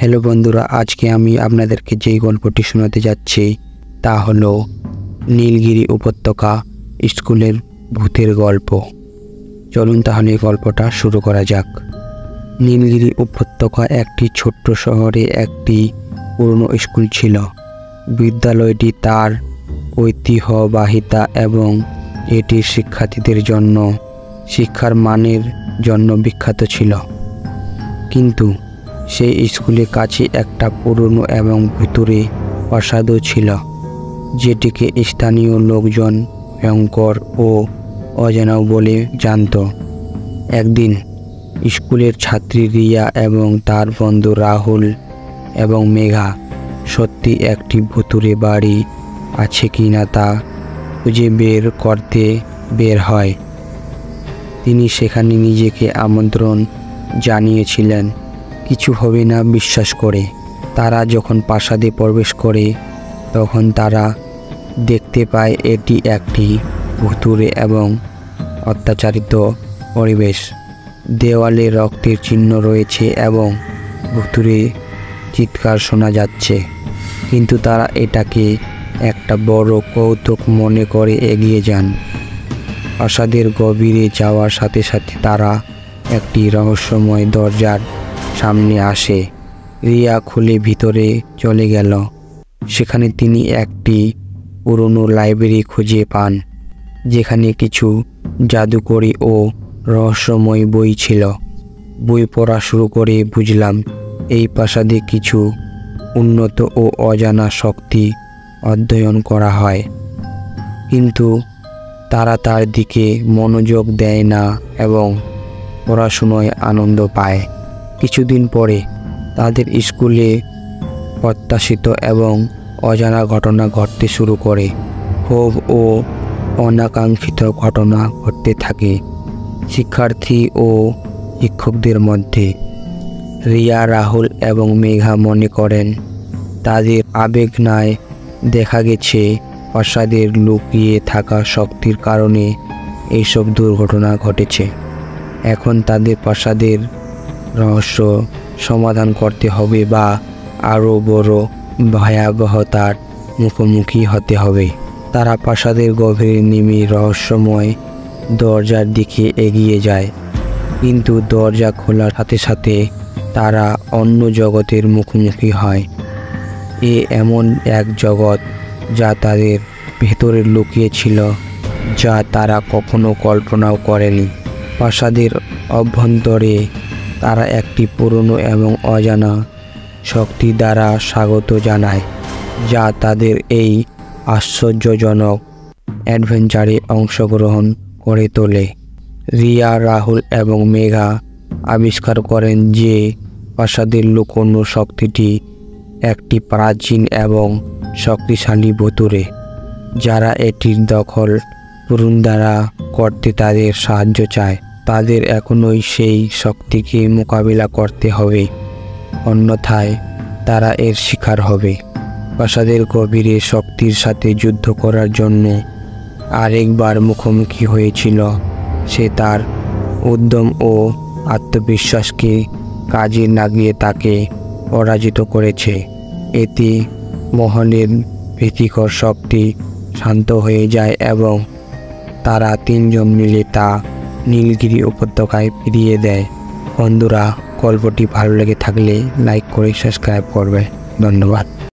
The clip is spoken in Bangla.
হ্যালো বন্ধুরা, আজকে আমি আপনাদেরকে যেই গল্পটি শোনাতে যাচ্ছি তা হলো নীলগিরি উপত্যকা স্কুলের ভূতের গল্প। চলুন তাহলে এই গল্পটা শুরু করা যাক। নীলগিরি উপত্যকা একটি ছোট্ট শহরে একটি পুরনো স্কুল ছিল। বিদ্যালয়টি তার ঐতিহ্যবাহিতা এবং এটির শিক্ষার্থীদের জন্য শিক্ষার মানের জন্য বিখ্যাত ছিল। কিন্তু সেই স্কুলের কাছে একটা পুরনো এবং ভুতুড়ে প্রাসাদও ছিল, যেটিকে স্থানীয় লোকজন ভয়ঙ্কর ও অজানা বলে জানত। একদিন স্কুলের ছাত্রী রিয়া এবং তার বন্ধু রাহুল এবং মেঘা সত্যি একটি ভুতুড়ে বাড়ি আছে কিনা তা খুঁজে বের করতে বের হয়। তিনি সেখানে নিজেকে আমন্ত্রণ জানিয়েছিলেন, কিছু হবে না বিশ্বাস করে। তারা যখন প্রাসাদে প্রবেশ করে তখন তারা দেখতে পায় এটি একটি ভুতুড়ে এবং অত্যাচারিত পরিবেশ। দেওয়ালে রক্তের চিহ্ন রয়েছে এবং ভুতুড়ে চিৎকার শোনা যাচ্ছে, কিন্তু তারা এটাকে একটা বড় কৌতুক মনে করে এগিয়ে যান। প্রাসাদের গভীরে যাওয়ার সাথে সাথে তারা একটি রহস্যময় দরজার সামনে আসে। রিয়া খুলে ভিতরে চলে গেল। সেখানে তিনি একটি পুরনো লাইব্রেরি খুঁজে পান, যেখানে কিছু জাদুকরী ও রহস্যময় বই ছিল। বই পড়া শুরু করে বুঝলাম এই প্রাসাদে কিছু উন্নত ও অজানা শক্তি অধ্যয়ন করা হয়, কিন্তু তারা তার দিকে মনোযোগ দেয় না এবং পড়াশোনায় আনন্দ পায়। কিছুদিন পরে তাদের স্কুলে প্রত্যাশিত এবং অজানা ঘটনা ঘটতে শুরু করে। ক্ষোভ ও অনাকাঙ্ক্ষিত ঘটনা ঘটতে থাকে শিক্ষার্থী ও শিক্ষকদের মধ্যে। রিয়া, রাহুল এবং মেঘা মনে করেন তাদের আবেগ নয়, দেখা গেছে প্রাসাদের লুকিয়ে থাকা শক্তির কারণে এইসব দুর্ঘটনা ঘটেছে। এখন তাদের প্রাসাদের রহস্য সমাধান করতে হবে বা আরও বড় ভয়াবহতার মুখোমুখি হতে হবে। তারা প্রাসাদের গভীরে নেমে রহস্যময় দরজার দিকে এগিয়ে যায়, কিন্তু দরজা খোলার সাথে সাথে তারা অন্য জগতের মুখোমুখি হয়। এমন এক জগৎ যা তাদের ভেতরে লুকিয়ে ছিল, যা তারা কখনো কল্পনাও করেনি। প্রাসাদের অভ্যন্তরে তারা একটি পুরনো এবং অজানা শক্তি দ্বারা স্বাগত জানায়, যা তাদের এই আশ্চর্যজনক অ্যাডভেঞ্চারে অংশগ্রহণ করে তোলে। রিয়া, রাহুল এবং মেঘা আবিষ্কার করেন যে প্রাসাদের লুকোনো শক্তিটি একটি প্রাচীন এবং শক্তিশালী ভুতুড়ে, যারা এটির দখল পুনরুদ্ধার করতে তাদের সাহায্য চায়। তাদের এখনই সেই শক্তিকে মোকাবিলা করতে হবে, অন্যথায় তারা এর শিকার হবে। প্রাসাদের গভীরে শক্তির সাথে যুদ্ধ করার জন্য আরেকবার মুখোমুখি হয়েছিল। সে তার উদ্যম ও আত্মবিশ্বাসকে কাজে লাগিয়ে তাকে পরাজিত করেছে। এতে মহলের ভীতিকর শক্তি শান্ত হয়ে যায় এবং তারা তিনজন মিলে তা নীলগিরি উপত্যকায় ফিরিয়ে দেয়। বন্ধুরা, গল্পটি ভালো লেগে থাকলে লাইক করে সাবস্ক্রাইব করবে। ধন্যবাদ।